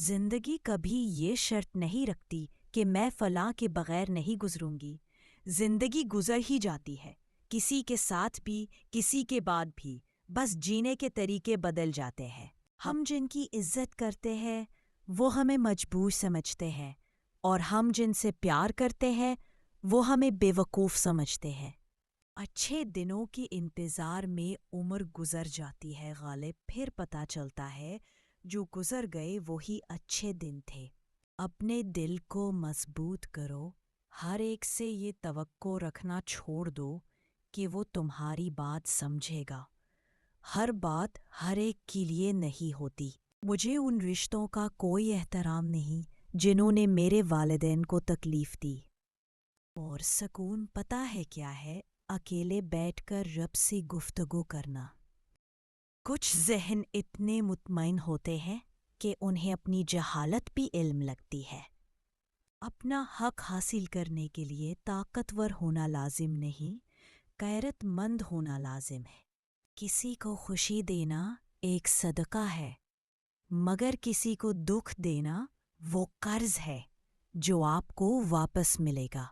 زندگی کبھی یہ شرط نہیں رکھتی کہ میں فلاں کے بغیر نہیں گزروں گی۔ زندگی گزر ہی جاتی ہے، کسی کے ساتھ بھی، کسی کے بعد بھی، بس جینے کے طریقے بدل جاتے ہیں۔ ہم جن کی عزت کرتے ہیں وہ ہمیں مجبور سمجھتے ہیں، اور ہم جن سے پیار کرتے ہیں وہ ہمیں بے وقوف سمجھتے ہیں۔ اچھے دنوں کے انتظار میں عمر گزر جاتی ہے غالب، پھر پتہ چلتا ہے جو گزر گئے وہی اچھے دن تھے۔ اپنے دل کو مضبوط کرو، ہر ایک سے یہ توقع رکھنا چھوڑ دو کہ وہ تمہاری بات سمجھے گا۔ ہر بات ہر ایک کے لیے نہیں ہوتی۔ مجھے ان رشتوں کا کوئی احترام نہیں جنہوں نے میرے والدین کو تکلیف دی۔ اور سکون پتہ ہے کیا ہے؟ اکیلے بیٹھ کر رب سے گفتگو کرنا۔ کچھ ذہن اتنے مطمئن ہوتے ہیں کہ انہیں اپنی جہالت بھی علم لگتی ہے۔ اپنا حق حاصل کرنے کے لیے طاقتور ہونا لازم نہیں، غیرت مند ہونا لازم ہے۔ کسی کو خوشی دینا ایک صدقہ ہے، مگر کسی کو دکھ دینا وہ قرض ہے جو آپ کو واپس ملے گا۔